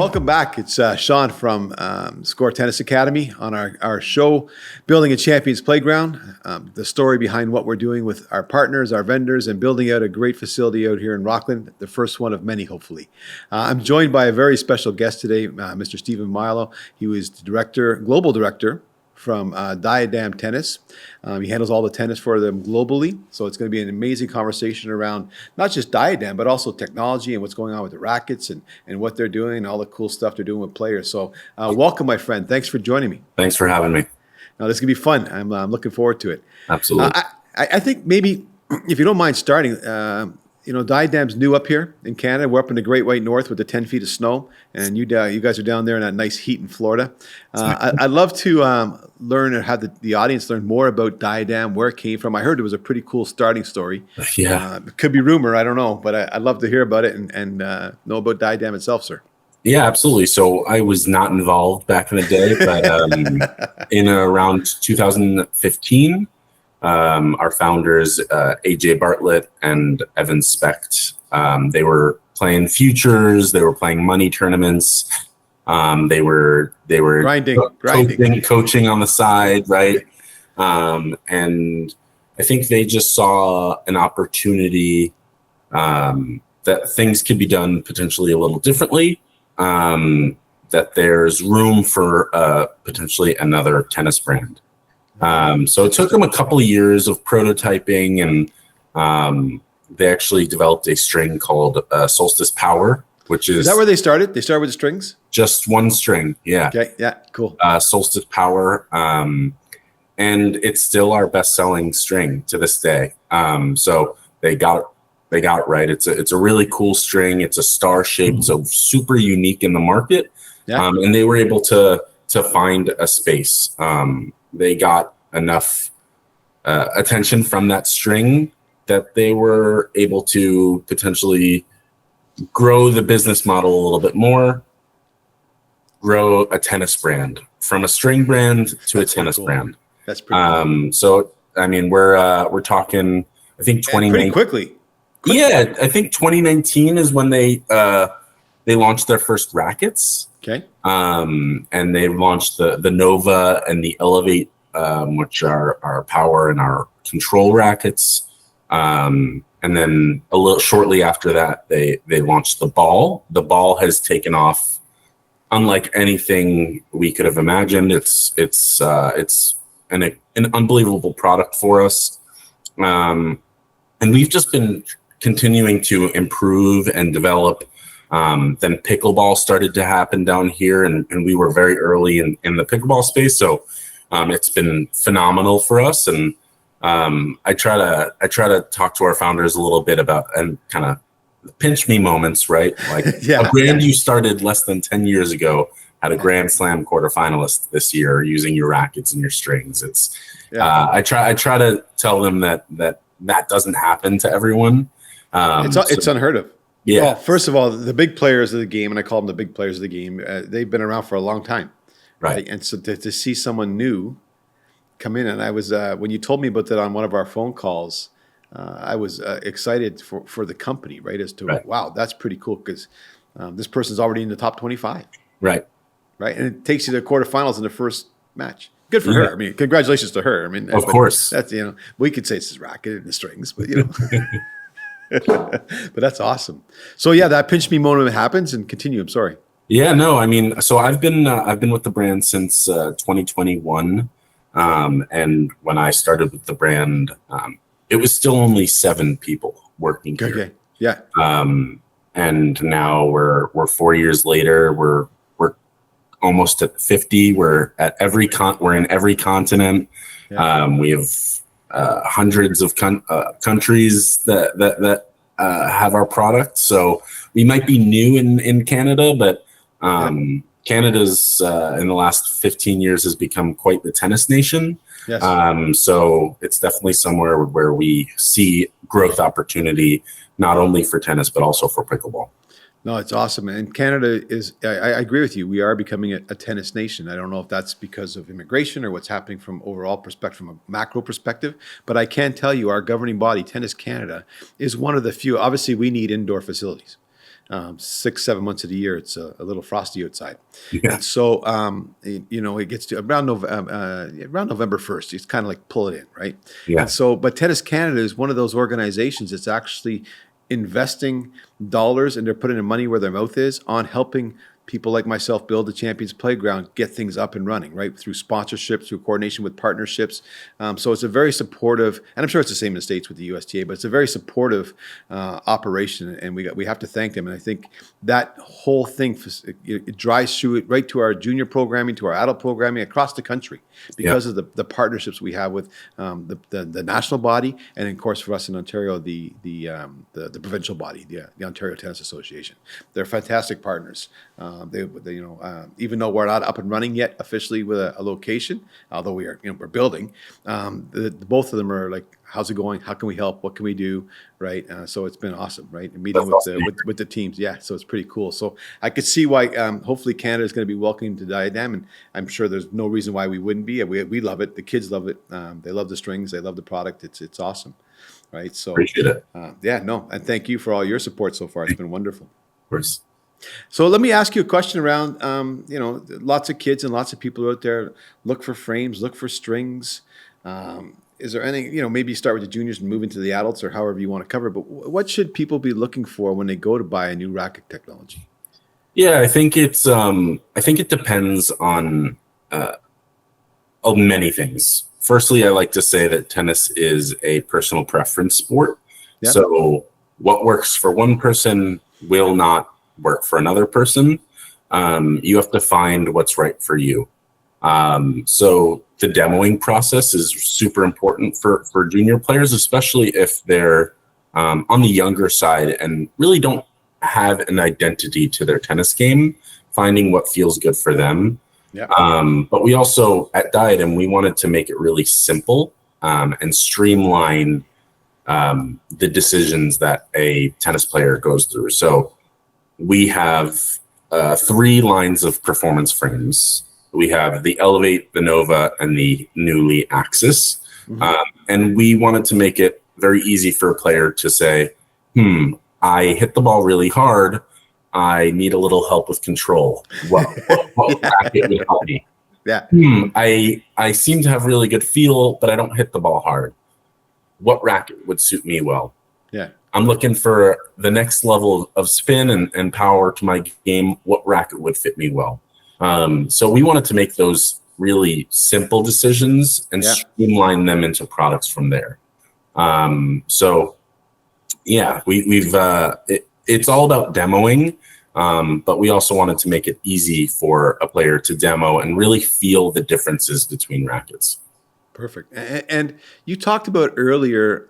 welcome back. It's Sean from Scoretennis Academy on our show, Building a Champions Playground, the story behind what we're doing with our partners, our vendors, and building out a great facility out here in Rockland, the first one of many, hopefully. I'm joined by a very special guest today, Mr. Steven Milo. He was the global director from Diadem Tennis. He handles all the tennis for them globally. So it's going to be an amazing conversation around not just Diadem, but also technology and what's going on with the rackets and what they're doing and all the cool stuff they're doing with players. So welcome, my friend. Thanks for joining me. Thanks for having me. Now, this is going to be fun. I'm looking forward to it. Absolutely. I think maybe, if you don't mind starting, Diadem's new up here in Canada. We're up in the Great White North with the 10 feet of snow, and you guys are down there in that nice heat in Florida. I'd love to learn or have the audience learn more about Diadem, where it came from. I heard it was a pretty cool starting story. Yeah. It could be rumor, I don't know, but I'd love to hear about it and know about Diadem itself, sir. Yeah, absolutely. So I was not involved back in the day, but in around 2015, our founders, AJ Bartlett and Evan Specht, they were playing futures. They were playing money tournaments. They were grinding. Coaching on the side, right? And I think they just saw an opportunity that things could be done potentially a little differently. That there's room for potentially another tennis brand. So it took them a couple of years of prototyping, and they actually developed a string called Solstice Power, which is that where they started? They started with the strings? Just one string, yeah. Okay, yeah, cool. Solstice Power, and it's still our best-selling string to this day. So they got it right. It's a really cool string. It's a star shape, so super unique in the market. Yeah. And they were able to find a space. They got enough attention from that string that they were able to potentially grow the business model a little bit more, grow a tennis brand from a string brand to a tennis brand. That's pretty cool. So, I mean, we're talking, I think 2019. Pretty quickly. Yeah, I think 2019 is when they launched their first rackets. Okay. And they launched the Nova and the Elevate, which are our power and our control rackets. And then a little shortly after that, they launched the Ball. The Ball has taken off, unlike anything we could have imagined. It's an unbelievable product for us, and we've just been continuing to improve and develop. Then pickleball started to happen down here, and we were very early in the pickleball space. So it's been phenomenal for us. And I try to talk to our founders a little bit about and kind of pinch me moments, right? Like a brand you started less than 10 years ago had a Grand Slam quarterfinalist this year using your rackets and your strings. It's I try to tell them that doesn't happen to everyone. It's unheard of. Yeah. Well, first of all, the big players of the game, and I call them the big players of the game, they've been around for a long time. Right. And so to see someone new come in, and I was, when you told me about that on one of our phone calls, I was excited for the company, right? As to, wow, that's pretty cool because this person's already in the top 25. Right. Right. And it takes you to the quarterfinals in the first match. Good for her. I mean, congratulations to her. I mean, of course. That's, we could say it's his racket and the strings, but but that's awesome. So yeah, that pinch me moment happens, and continue. I'm sorry. Yeah, no, I mean, so I've been with the brand since 2021, and when I started with the brand, it was still only 7 people working here. Okay. Yeah. And now we're 4 years later. We're almost at 50. We're in every continent. Yeah. We have hundreds of countries that have our product. So we might be new in Canada, but Canada's in the last 15 years has become quite the tennis nation. Yes. So it's definitely somewhere where we see growth opportunity, not only for tennis, but also for pickleball. No, it's awesome. And Canada is, I agree with you. We are becoming a tennis nation. I don't know if that's because of immigration or what's happening from overall perspective, from a macro perspective, but I can tell you our governing body, Tennis Canada, is one of the few. Obviously, we need indoor facilities. 6-7 months of the year, it's a little frosty outside. Yeah. And so, it gets to around November 1st, it's kind of like pull it in, right? Yeah. And so, but Tennis Canada is one of those organizations that's actually investing dollars, and they're putting their money where their mouth is on helping people like myself build the Champions Playground, get things up and running, right? Through sponsorships, through coordination with partnerships. So it's a very supportive, and I'm sure it's the same in the States with the USTA, but it's a very supportive operation, and we have to thank them. And I think that whole thing, it drives through it right to our junior programming, to our adult programming across the country because of the partnerships we have with the national body, and of course for us in Ontario, the provincial body, the Ontario Tennis Association. They're fantastic partners. Even though we're not up and running yet officially with a location, although we're building, both of them are like, how's it going? How can we help? What can we do? Right. So it's been awesome, right? And meeting with the teams. Yeah. So it's pretty cool. So I could see why, hopefully Canada is going to be welcoming to Diadem, and I'm sure there's no reason why we wouldn't be. We love it. The kids love it. They love the strings. They love the product. It's awesome. Right. So appreciate it. And thank you for all your support so far. It's been wonderful. Of course. So let me ask you a question around, lots of kids and lots of people out there look for frames, look for strings. Is there any, maybe start with the juniors and move into the adults, or however you want to cover it, but what should people be looking for when they go to buy a new racket technology? Yeah, I think it depends on many things. Firstly, I like to say that tennis is a personal preference sport. Yep. So what works for one person will not work for another person. You have to find what's right for you. So the demoing process is super important for junior players, especially if they're on the younger side and really don't have an identity to their tennis game, finding what feels good for them. Yep. But we also, at Diadem, we wanted to make it really simple and streamline the decisions that a tennis player goes through. So we have 3 lines of performance frames. We have the Elevate, the Nova, and the newly Axis. Mm-hmm. And we wanted to make it very easy for a player to say, I hit the ball really hard. I need a little help with control. What racket would help me? Yeah. I seem to have really good feel, but I don't hit the ball hard. What racket would suit me well? Yeah. I'm looking for the next level of spin and power to my game. What racket would fit me well? So we wanted to make those really simple decisions and streamline them into products from there. It's all about demoing, but we also wanted to make it easy for a player to demo and really feel the differences between rackets. Perfect. And you talked about earlier,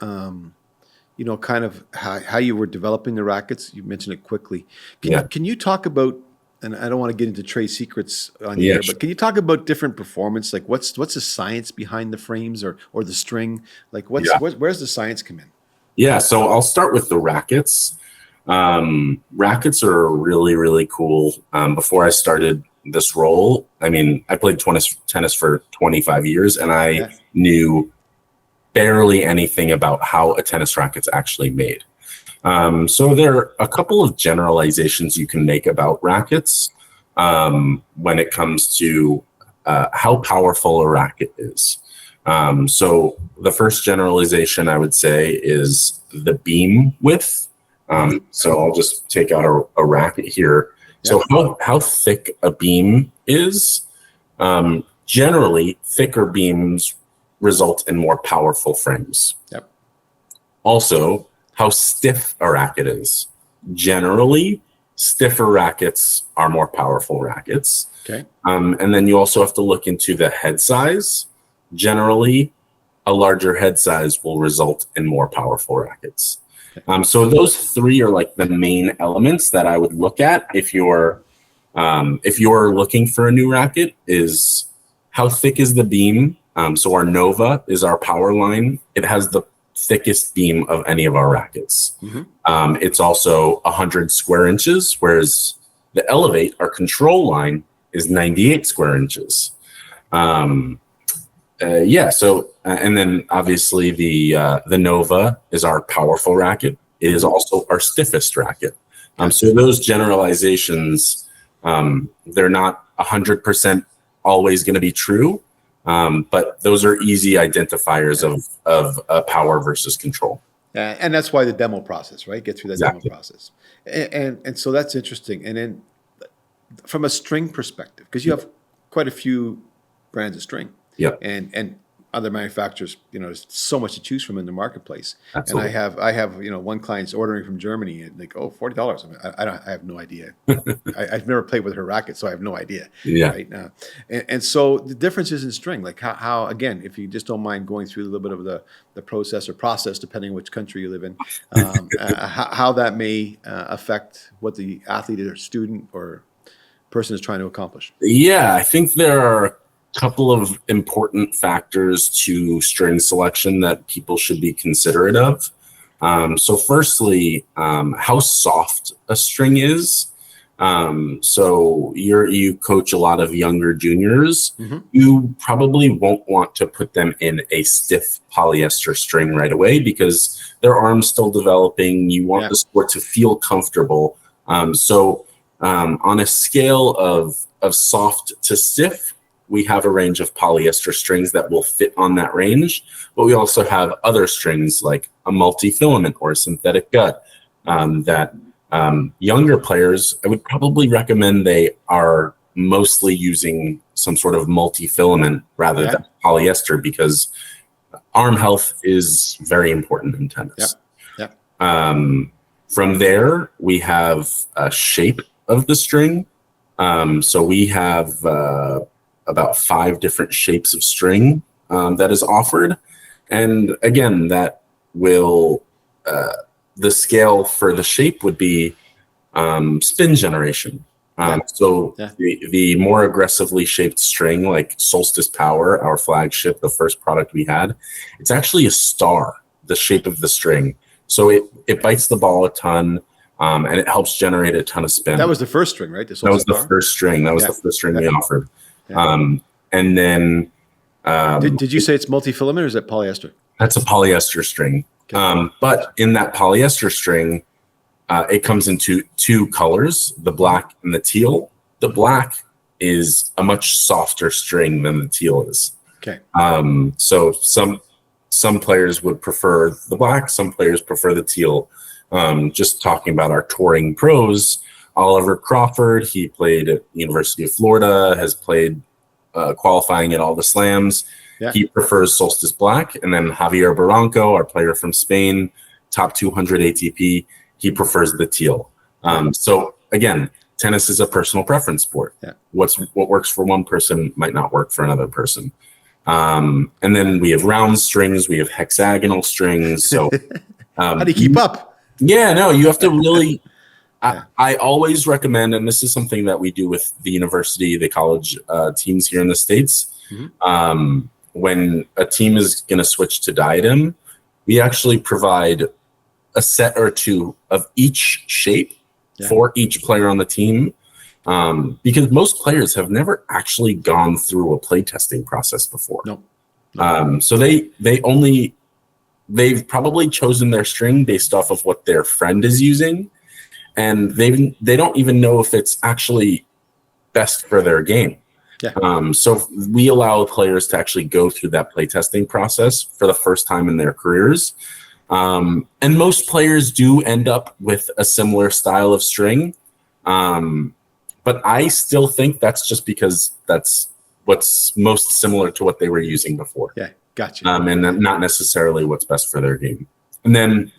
kind of how you were developing the rackets. You mentioned it quickly. Can you talk about, and I don't want to get into trade secrets on here, but can you talk about different performance? Like what's the science behind the frames or the string? Like where's the science come in? Yeah, so I'll start with the rackets. Rackets are really, really cool. Before I started this role, I played tennis for 25 years, and I knew barely anything about how a tennis racket's actually made. So there are a couple of generalizations you can make about rackets when it comes to how powerful a racket is. So the first generalization I would say is the beam width. So I'll just take out a racket here. So how thick a beam is, generally thicker beams result in more powerful frames. Yep. Also, how stiff a racket is. Generally, stiffer rackets are more powerful rackets. Okay. And then you also have to look into the head size. Generally, a larger head size will result in more powerful rackets. So those 3 are like the main elements that I would look at if you're looking for a new racket. Is how thick is the beam? So our Nova is our power line. It has the thickest beam of any of our rackets. Mm-hmm. It's also 100 square inches, whereas the Elevate, our control line, is 98 square inches. And then obviously the Nova is our powerful racket. It is also our stiffest racket. So those generalizations, they're not 100% always going to be true, but those are easy identifiers of power versus control. And that's why the demo process, right? Get through that Exactly. demo process. And so that's interesting. And then from a string perspective, because you have quite a few brands of string. Yep. And other manufacturers, there's so much to choose from in the marketplace. Absolutely. And I have, one client's ordering from Germany and like, $40. I have no idea. I've never played with her racket, so I have no idea. Yeah. Right now. And so the difference is in string, like how, again, if you just don't mind going through a little bit of the process, depending on which country you live in, how that may affect what the athlete or student or person is trying to accomplish. Yeah, I think there are couple of important factors to string selection that people should be considerate of. So firstly, how soft a string is. So you coach a lot of younger juniors. Mm-hmm. You probably won't want to put them in a stiff polyester string right away because their arm's still developing. You want the sport to feel comfortable. So on a scale of soft to stiff, we have a range of polyester strings that will fit on that range, but we also have other strings like a multi-filament or a synthetic gut that younger players, I would probably recommend they are mostly using some sort of multi-filament rather than polyester because arm health is very important in tennis. From there, we have a shape of the string. So we have about 5 different shapes of string that is offered. And again, that will, the scale for the shape would be spin generation. The more aggressively shaped string, like Solstice Power, our flagship, the first product we had, it's actually a star, the shape of the string. So it bites the ball a ton, and it helps generate a ton of spin. That was the first string, right? That was the first string. That was the first string we offered. And then did you say it's multi-filament or is that polyester? That's a polyester string. Okay. But in that polyester string, it comes into 2 colors, the black and the teal. The black is a much softer string than the teal is. Okay. So some players would prefer the black, some players prefer the teal. Just talking about our touring pros, Oliver Crawford, he played at University of Florida, has played qualifying at all the slams. Yeah. He prefers Solstice Black. And then Javier Barranco, our player from Spain, top 200 ATP, he prefers the teal. So again, tennis is a personal preference sport. Yeah. What works for one person might not work for another person. And then we have round strings, we have hexagonal strings. So how do you keep up? Yeah, no, you have to really... I always recommend, and this is something that we do with the university, the college teams here in the States. Mm-hmm. When a team is going to switch to Diadem, we actually provide a set or 2 of each shape for each player on the team, because most players have never actually gone through a playtesting process before. No. So they've probably chosen their string based off of what their friend is using. And they don't even know if it's actually best for their game. Yeah. So we allow players to actually go through that playtesting process for the first time in their careers. And most players do end up with a similar style of string. But I still think that's just because that's what's most similar to what they were using before. Yeah, gotcha. And not necessarily what's best for their game. And then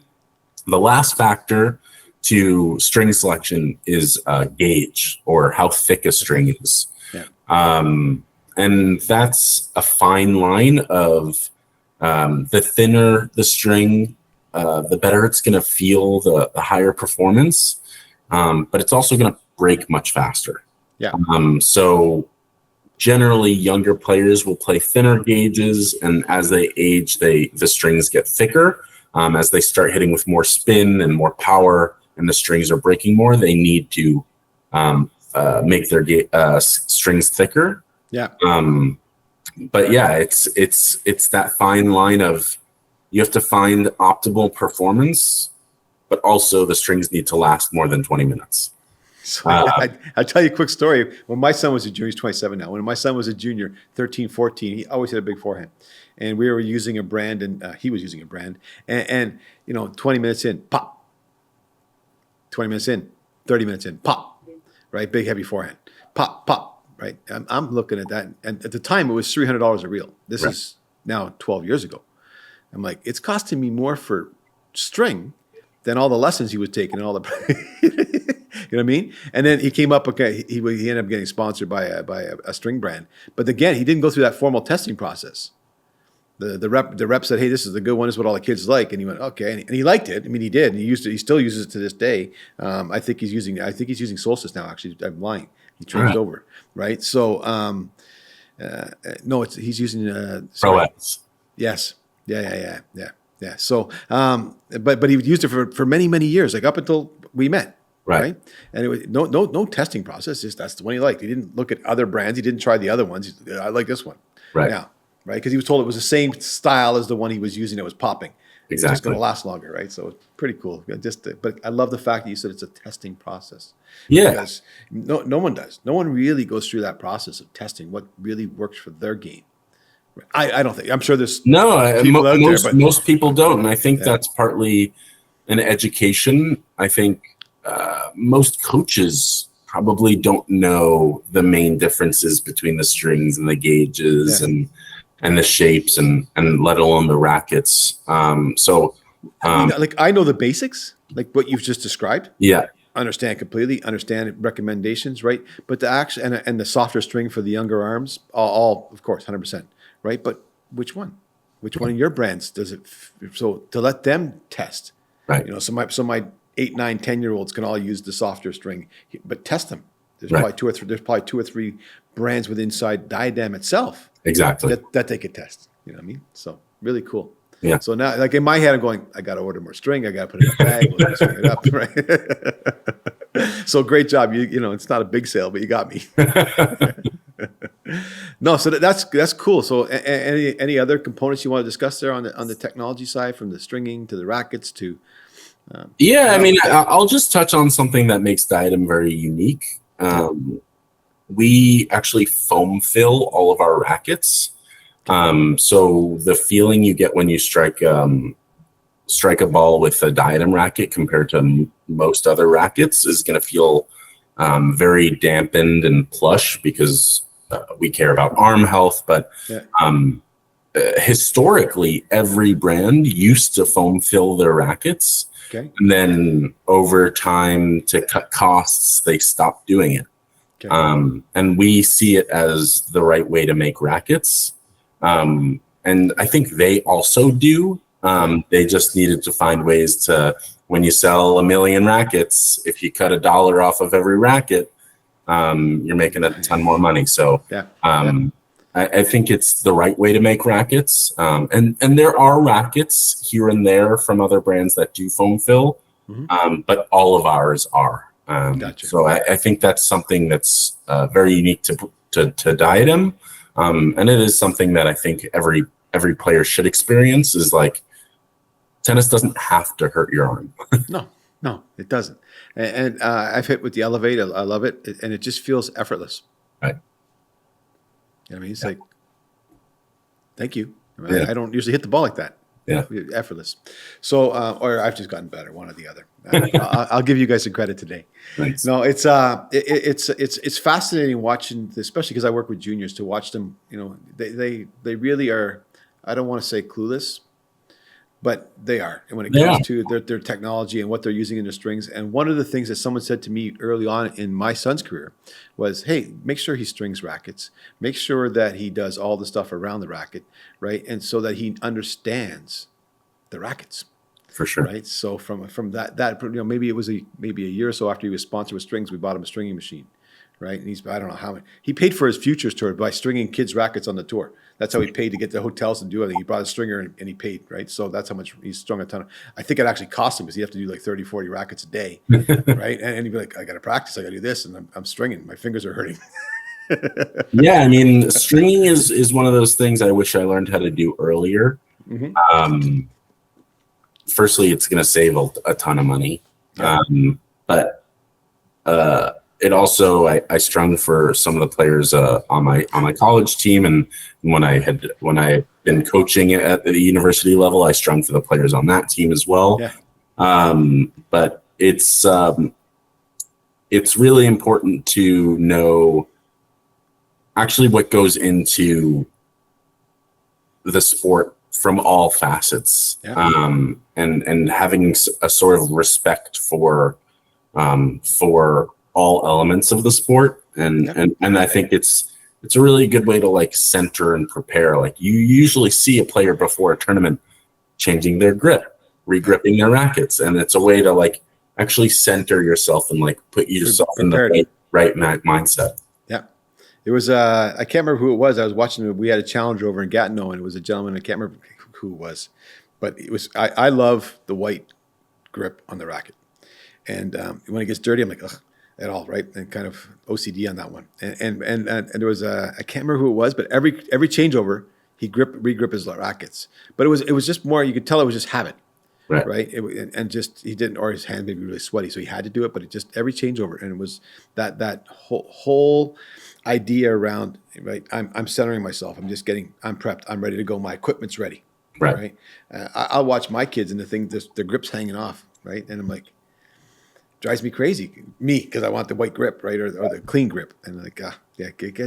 the last factor to string selection is gauge, or how thick a string is. Yeah. And that's a fine line of the thinner the string, the better it's going to feel, the higher performance, but it's also going to break much faster. Yeah. So generally younger players will play thinner gauges, and as they age, the strings get thicker. As they start hitting with more spin and more power, and the strings are breaking more, they need to make their strings thicker. Yeah. But yeah, it's that fine line of, you have to find optimal performance, but also the strings need to last more than 20 minutes. So I'll tell you a quick story. When my son was a junior, he's 27 now. When my son was a junior, 13, 14, he always had a big forehand. And we were using a brand, and he was using a brand. And 20 minutes in, pop. 20 minutes in, 30 minutes in, pop. Right? Big, heavy forehand. Pop, pop. Right? I'm looking at that. And at the time, it was $300 a reel. This is now 12 years ago. I'm like, it's costing me more for string than all the lessons he was taking and all the... You know what I mean? And then he came up, okay, he ended up getting sponsored by a string brand. But again, he didn't go through that formal testing process. The rep said, hey, this is the good one. This is what all the kids like. And he went, okay. And he liked it. I mean, he did. And he used it. He still uses it to this day. I think he's using Solstice now, actually. I'm lying. He changed over, right? So, no, he's using... Pro-X. Yes. Yeah. So, but he used it for many, many years, like up until we met. Right. And it was no testing process. Just that's the one he liked. He didn't look at other brands. He didn't try the other ones. I like this one. Right. Yeah. Right. Because he was told it was the same style as the one he was using that was popping. Exactly. It's just going to last longer. Right. So it's pretty cool. But I love the fact that you said it's a testing process. Yeah. Because no one does. No one really goes through that process of testing what really works for their game. I don't think. I'm sure there's people out there, but most people don't. And I think that's partly an education. I think most coaches probably don't know the main differences between the strings and the gauges and the shapes and let alone the rackets. I know the basics, like what you've just described. Yeah. Understand completely, understand recommendations, right? But the action and the softer string for the younger arms, all of course, 100%, right? But which one? Which one of your brands does it? So to let them test, right? So my 8, 9, 10-year-olds can all use the softer string, but test them. There's probably two or three brands with inside Diadem itself. Exactly. That they could test. You know what I mean? So really cool. Yeah. So now, like in my head, I'm going, I got to order more string. I got to put it in a bag. We'll string it up, right? So great job. It's not a big sale, but you got me. No, so that's cool. So any other components you want to discuss there on the technology side, from the stringing to the rackets to I'll just touch on something that makes Diadem very unique. We actually foam fill all of our rackets. So the feeling you get when you strike a ball with a Diadem racket compared to most other rackets is going to feel very dampened and plush, because we care about arm health. But historically, every brand used to foam fill their rackets. Okay. And then over time, to cut costs, they stopped doing it. Okay. And we see it as the right way to make rackets. And I think they also do. They just needed to find ways to, when you sell 1 million rackets, if you cut $1 off of every racket, you're making a ton more money. So I think it's the right way to make rackets. And there are rackets here and there from other brands that do foam fill, but all of ours are. Gotcha. So I think that's something that's very unique to Diadem. And it is something that I think every player should experience, is like, tennis doesn't have to hurt your arm. No, it doesn't. And I've hit with the Elevate. I love it. And it just feels effortless. Right. You know what I mean? It's like, thank you. I don't usually hit the ball like that. Yeah. Effortless. So, or I've just gotten better, one or the other. I'll give you guys some credit today. Thanks. No, it's fascinating watching, especially because I work with juniors, to watch them. They really are, I don't want to say clueless, but they are. And when it comes to their technology and what they're using in their strings. And one of the things that someone said to me early on in my son's career was, hey, make sure he strings rackets. Make sure that he does all the stuff around the racket, right? And so that he understands the rackets. For sure. Right. So from that maybe it was maybe a year or so after he was sponsored with strings, we bought him a stringing machine. Right. And I don't know how many. He paid for his futures tour by stringing kids' rackets on the tour. That's how he paid to get the hotels and do everything. He brought a stringer and he paid, right? So that's how much he strung a ton of. I think it actually cost him, because he'd have to do like 30, 40 rackets a day, right? And he'd be like, I got to practice. I got to do this. And I'm stringing. My fingers are hurting. Yeah, I mean, stringing is one of those things I wish I learned how to do earlier. firstly, it's going to save a ton of money. Yeah. But it also, I strung for some of the players on my college team, and when I had been coaching at the university level, I strung for the players on that team as well. Yeah. But it's really important to know actually what goes into the sport from all facets, and having a sort of respect for all elements of the sport, and I think it's a really good way to like center and prepare. Like you usually see a player before a tournament changing their grip, regripping their rackets, and it's a way to like actually center yourself and like put yourself in the right mindset. Yeah. It was, I can't remember who it was. I was watching, we had a challenge over in Gatineau, and it was a gentleman, I can't remember who it was, but it was, I love the white grip on the racket. And when it gets dirty, I'm like, ugh, at all, right? And kind of OCD on that one. And there was I can't remember who it was, but every changeover, he re-grip his rackets. But it was just more, you could tell it was just habit. Right. And just, he didn't, or his hand may be really sweaty, so he had to do it, but it just every changeover. And it was that whole idea around, right? I'm centering myself. I'm prepped. I'm ready to go. My equipment's ready. Right. I'll watch my kids and the grip's hanging off. Right. And I'm like, drives me crazy. Because I want the white grip, right? Or the clean grip. And like,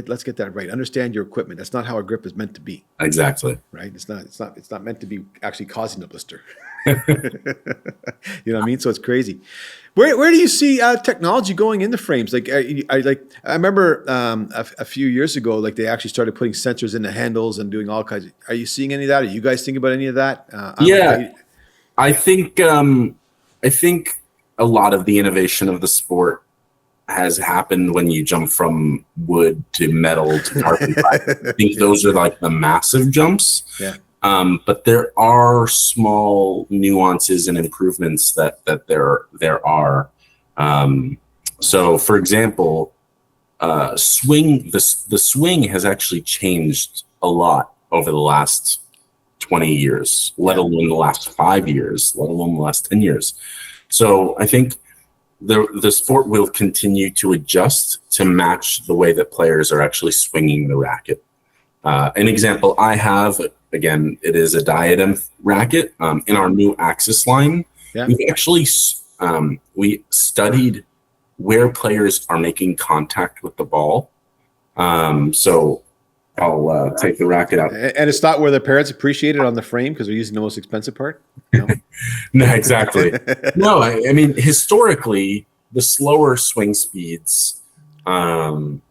let's get that right. Understand your equipment. That's not how a grip is meant to be. Exactly. Right. It's not meant to be actually causing a blister. You know what I mean? So it's crazy. Where do you see technology going in the frames? Like I remember a few years ago, like they actually started putting sensors in the handles and doing all kinds. Are you seeing any of that? Are you guys thinking about any of that? I think a lot of the innovation of the sport has happened when you jump from wood to metal to carbon fiber. I think those are like the massive jumps. Yeah. But there are small nuances and improvements that there are. So, for example, the swing has actually changed a lot over the last 20 years, let alone the last 5 years, let alone the last 10 years. So I think the sport will continue to adjust to match the way that players are actually swinging the racket. An example I have, again, it is a Diadem racket in our new Axis line. Yeah. We actually we studied where players are making contact with the ball. So I'll take the racket out. And it's not where the parents appreciate it on the frame because they're using the most expensive part? No, no, exactly. No, I mean, historically, the slower swing speeds and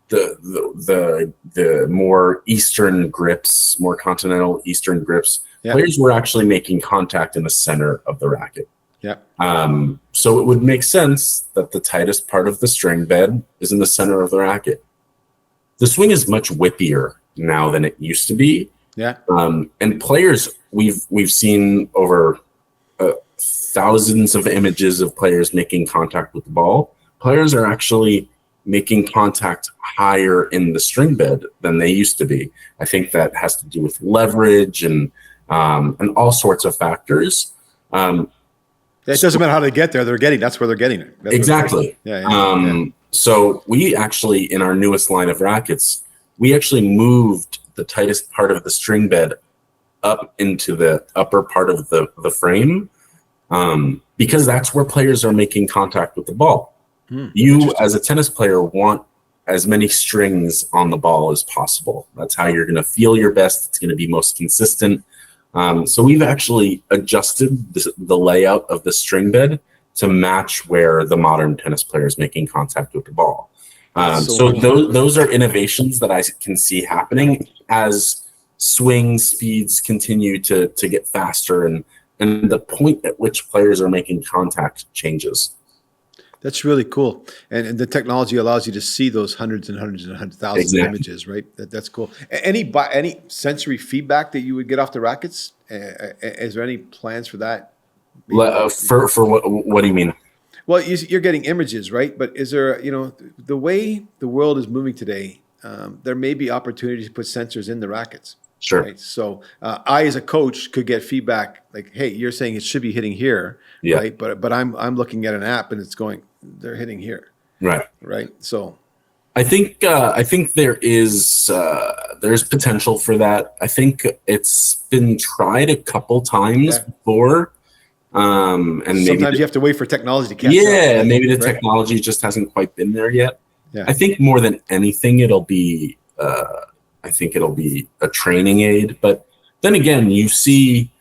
the more Eastern grips, more continental Eastern grips, players were actually making contact in the center of the racket. Yeah. So it would make sense that the tightest part of the string bed is in the center of the racket. The swing is much whippier now than it used to be. Yeah. And players, we've seen over thousands of images of players making contact with the ball. Players are actually making contact higher in the string bed than they used to be. I think that has to do with leverage and all sorts of factors. It doesn't matter how they get there; that's where they're getting it. That's exactly. Yeah. So we actually, in our newest line of rackets, we actually moved the tightest part of the string bed up into the upper part of the frame because that's where players are making contact with the ball. You, as a tennis player, want as many strings on the ball as possible. That's how you're going to feel your best. It's going to be most consistent. So we've actually adjusted the layout of the string bed to match where the modern tennis player is making contact with the ball. So those are innovations that I can see happening as swing speeds continue to get faster and the point at which players are making contact changes. That's really cool. And the technology allows you to see those hundreds and hundreds and hundreds, thousands of images, right? That's cool. Any sensory feedback that you would get off the rackets? Is there any plans for that? For what do you mean? Well, you're getting images, right? But is there, the way the world is moving today, there may be opportunities to put sensors in the rackets. Sure. Right. So I, as a coach, could get feedback like, "Hey, you're saying it should be hitting here, Yeah. right? But I'm looking at an app and it's going, they're hitting here, Right. right? So I think there's potential for that. I think it's been tried a couple times before, and maybe sometimes you have to wait for technology to catch up. yeah, Right? maybe the Right? technology just hasn't quite been there yet. Yeah. I think more than anything, it'll be a training aid. But then again, you see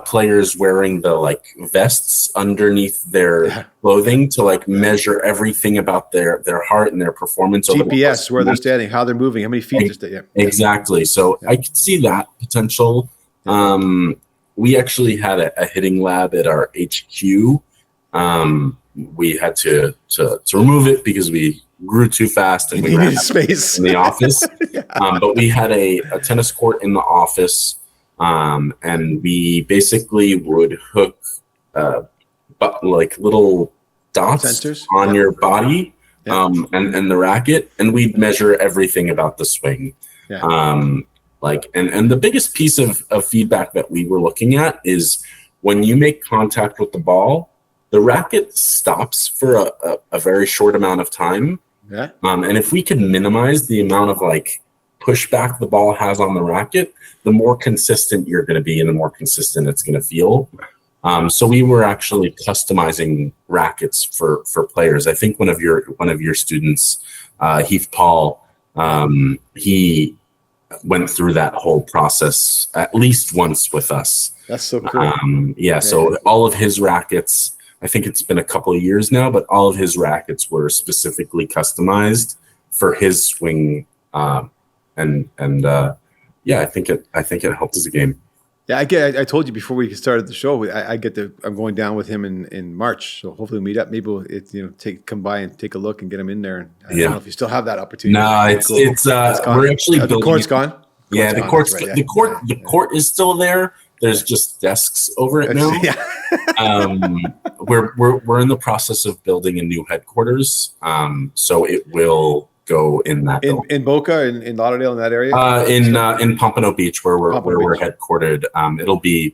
players wearing the like vests underneath their clothing to like measure everything about their heart and their performance. GPS, where they're standing, how they're moving, how many feet. Exactly. So I could see that potential. We actually had a hitting lab at our HQ. We had to remove it because we grew too fast and we ran out of space in the office. But we had a tennis court in the office, and we basically would hook like little dots sensors on your body and the racket, and we'd measure everything about the swing. And the biggest piece of feedback that we were looking at is when you make contact with the ball, the racket stops for a very short amount of time. And if we can minimize the amount of like pushback the ball has on the racket, the more consistent you're going to be and the more consistent it's going to feel. So we were actually customizing rackets for players. I think one of your students, Heath Paul, he went through that whole process at least once with us. That's so cool. So all of his rackets, I think it's been a couple of years now, but all of his rackets were specifically customized for his swing. I think it helped as a game. Yeah, I told you before we started the show, I'm going down with him in March, so hopefully we'll meet up. Maybe we'll come by and take a look and get him in there. And I don't know if you still have that opportunity. No, it's we're actually the court's gone. The court is still there. There's just desks over it now. We're in the process of building a new headquarters, so it will go in that in Boca, in Lauderdale, in that area. In Pompano Beach, where we're headquartered. It'll be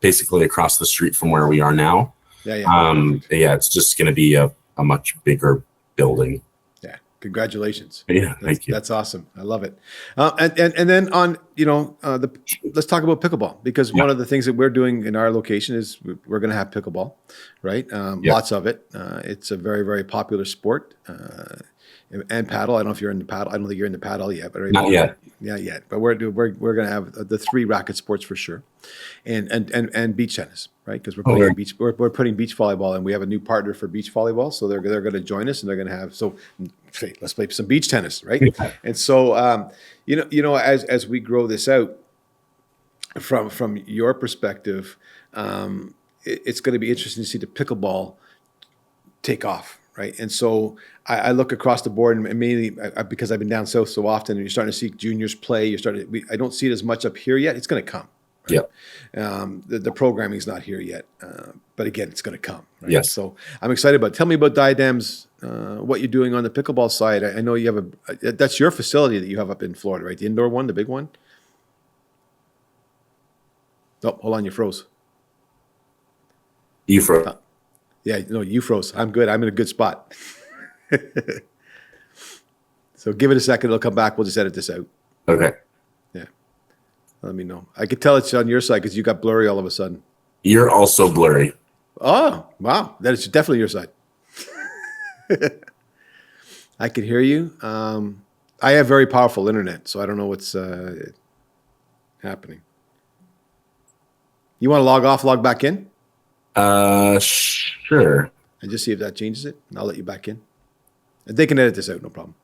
basically across the street from where we are now. It's just going to be a much bigger building. Congratulations. Thank you. That's awesome. I love it. And then on, let's talk about pickleball, because one of the things that we're doing in our location is we're going to have pickleball, right? Lots of it. It's a very, very popular sport. And paddle. I don't know if you're into paddle. I don't think you're into paddle yet, but not yet. Not yet. But we're going to have the 3 racket sports for sure, and beach tennis, right? Because we're putting beach volleyball, and we have a new partner for beach volleyball, so they're going to join us, and they're going to have let's play some beach tennis, right? And so as we grow this out from your perspective, it's going to be interesting to see the pickleball take off. Right. And so I look across the board, and mainly because I've been down south so often, and you're starting to see juniors play. I don't see it as much up here yet. It's going to come. Right? The programming is not here yet, but again, it's going to come. Right? Yes. So I'm excited about it. Tell me about Diadem's, what you're doing on the pickleball side. I know you have that's your facility that you have up in Florida, right? The indoor one, the big one. Oh, hold on, you froze. You froze. Yeah, no, you froze. I'm good. I'm in a good spot. So give it a second. It'll come back. We'll just edit this out. Okay. Yeah. Let me know. I could tell it's on your side because you got blurry all of a sudden. You're also blurry. Oh, wow. That is definitely your side. I can hear you. I have very powerful internet, so I don't know what's happening. You want to log off, log back in? Sure. And just see if that changes it. And I'll let you back in. And they can edit this out, no problem.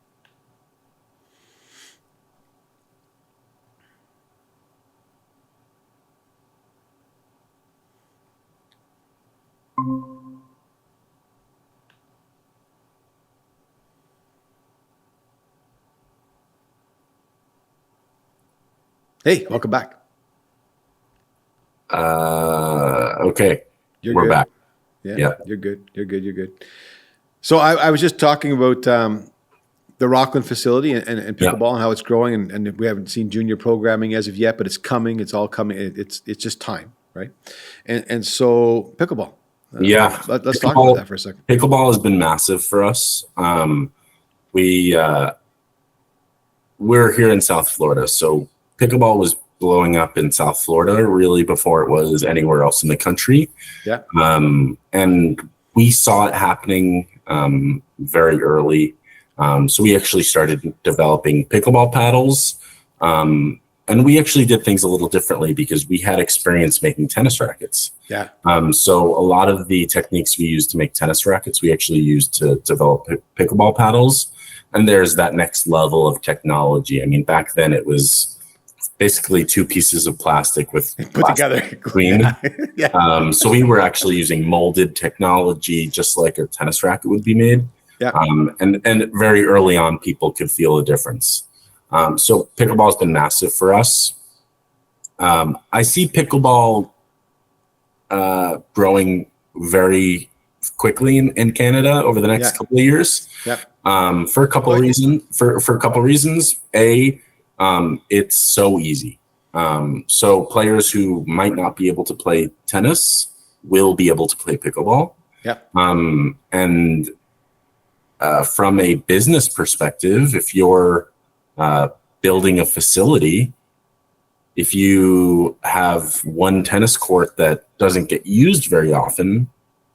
Hey, welcome back. Okay. We're good. Back. Yeah, you're good. You're good. So I was just talking about the Rockland facility and Yeah. pickleball and how it's growing, and we haven't seen junior programming as of yet, but it's coming. It's all coming. It's just time, right? And so pickleball. Yeah. Let's talk about that for a second. Pickleball has been massive for us. We're here in South Florida, so pickleball was blowing up in South Florida really before it was anywhere else in the country. Yeah. And we saw it happening very early. So we actually started developing pickleball paddles. And we actually did things a little differently because we had experience making tennis rackets. Yeah. So a lot of the techniques we use to make tennis rackets, we actually used to develop pickleball paddles. And there's that next level of technology. I mean, back then it was basically two pieces of plastic with put together clean. Yeah. So we were actually using molded technology, just like a tennis racket would be made. Yeah. And very early on, people could feel a difference. So pickleball has been massive for us. I see pickleball growing very quickly in Canada over the next couple of years. Yeah. For a couple of reasons. It's so easy. So players who might not be able to play tennis will be able to play pickleball. Yeah. And from a business perspective, if you're building a facility, if you have one tennis court that doesn't get used very often,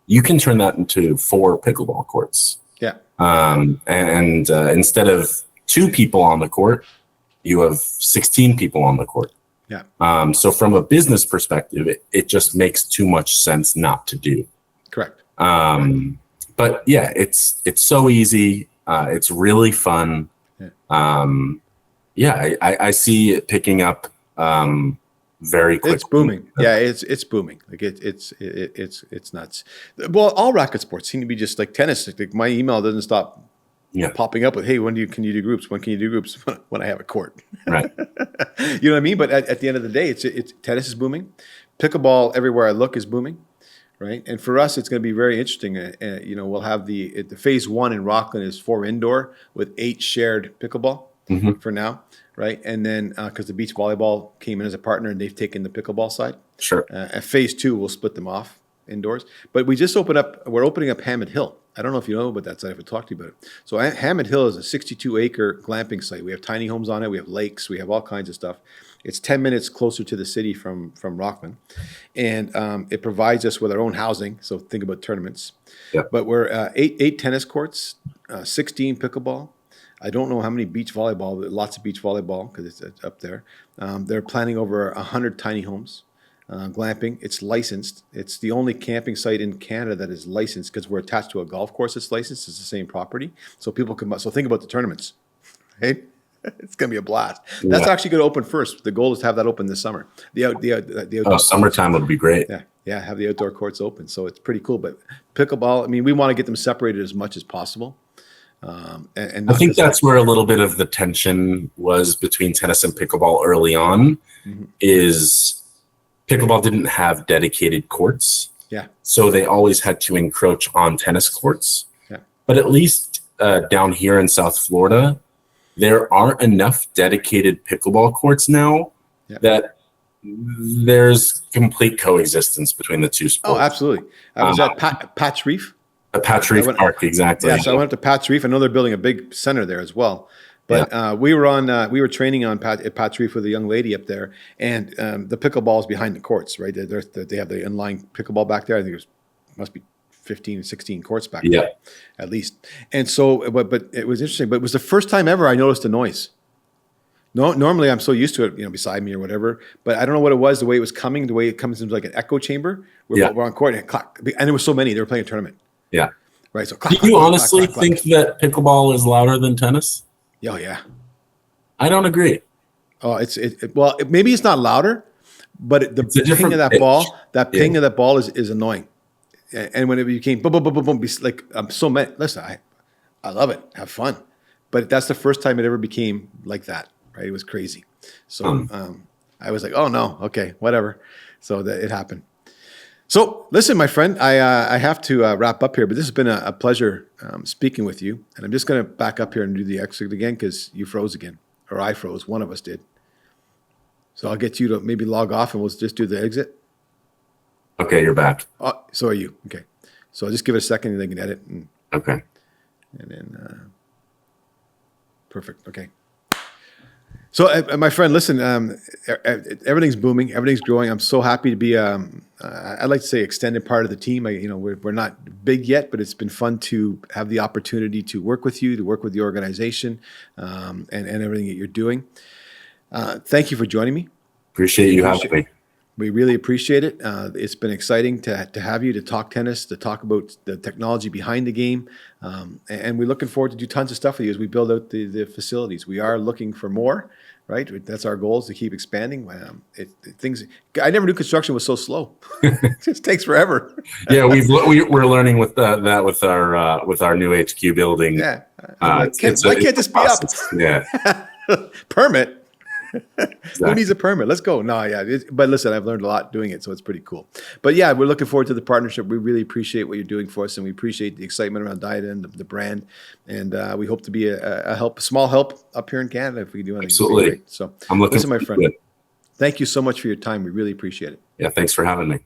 you can turn that into 4 pickleball courts. Yeah. And instead of 2 people on the court, you have 16 people on the court. Yeah. So from a business perspective, it just makes too much sense not to do. Correct. But yeah, it's so easy. It's really fun. Yeah. I see it picking up very quickly. It's booming. Yeah, it's booming. Like it's nuts. Well, all racket sports seem to be just like tennis. Like my email doesn't stop popping up with, "Hey, can you do groups? When can you do groups?" When I have a court. Right. You know what I mean? But at the end of the day, it's tennis is booming. Pickleball everywhere I look is booming. Right. And for us, it's going to be very interesting. We'll have the phase 1 in Rockland is 4 indoor with 8 shared pickleball for now. Right. And then because the beach volleyball came in as a partner and they've taken the pickleball side. Sure. At phase 2, we'll split them off indoors. But we're opening up Hammond Hill. I don't know if you know about that site. I haven't talked to you about it. So Hammond Hill is a 62-acre glamping site. We have tiny homes on it. We have lakes. We have all kinds of stuff. It's 10 minutes closer to the city from Rockland. And it provides us with our own housing. So think about tournaments. Yeah. But we're 8 tennis courts, 16 pickleball. I don't know how many beach volleyball, but lots of beach volleyball because it's up there. They're planning over 100 tiny homes. Glamping, it's licensed. It's the only camping site in Canada that is licensed because we're attached to a golf course that's licensed. It's the same property. So people can, so think about the tournaments, right? It's going to be a blast. That's actually going to open first. The goal is to have that open this summer. The outdoor summertime would be great. Yeah, have the outdoor courts open. So it's pretty cool. But pickleball, I mean, we want to get them separated as much as possible. And I think that's where a little bit of the tension was between tennis and pickleball early on. Is pickleball didn't have dedicated courts. Yeah. So they always had to encroach on tennis courts. Yeah. But at least down here in South Florida, there aren't enough dedicated pickleball courts now that there's complete coexistence between the two sports. Oh, absolutely. I was at Pat's Reef. Pat's Reef Park, exactly. Yeah, so I went up to Pat's Reef. I know they're building a big center there as well. But we were training at Pat's Reef with a young lady up there, and the pickleball is behind the courts, right? They have the inline pickleball back there. I think must be 15, 16 courts back there, at least. And so, but it was interesting. But it was the first time ever I noticed a noise. No, normally I'm so used to it, beside me or whatever. But I don't know what it was. The way it was coming, the way it comes into like an echo chamber. We're on court and clack, and there was so many. They were playing a tournament. Yeah. Right. So do you honestly think that pickleball is louder than tennis? Oh yeah. I don't agree. Oh, well, maybe it's not louder, but the ping of that ball, ping of that ball is annoying. And when it became boom, boom, boom, boom, boom, like I'm so mad. Listen, I love it, have fun, but that's the first time it ever became like that. Right? It was crazy. So I was like, oh no, okay, whatever. So that it happened. So, listen, my friend, I have to wrap up here, but this has been a pleasure speaking with you. And I'm just going to back up here and do the exit again because you froze again, or I froze. One of us did. So I'll get you to maybe log off and we'll just do the exit. Okay, you're back. Oh, so are you. Okay. So I'll just give it a second and they can edit. Okay. And then, perfect. Okay. So, my friend, listen, everything's booming, everything's growing. I'm so happy to be, I'd like to say, extended part of the team. We're not big yet, but it's been fun to have the opportunity to work with you, to work with the organization, and everything that you're doing. Thank you for joining me. Appreciate you having me. We really appreciate it. It's been exciting to have you to talk tennis, to talk about the technology behind the game, and we're looking forward to do tons of stuff with you as we build out the facilities. We are looking for more, right? That's our goal, is to keep expanding. I never knew construction was so slow. It just takes forever. Yeah, we're learning with that with our new HQ building. Yeah, why can't this be up? Yeah, permit. exactly. Who needs a permit? Let's go. No, yeah. But listen, I've learned a lot doing it, so it's pretty cool. But yeah, we're looking forward to the partnership. We really appreciate what you're doing for us, and we appreciate the excitement around Diadem, the brand, and we hope to be a small help up here in Canada if we can do anything. Absolutely. So I'm looking. Listen, my friend. Thank you so much for your time. We really appreciate it. Yeah, thanks for having me.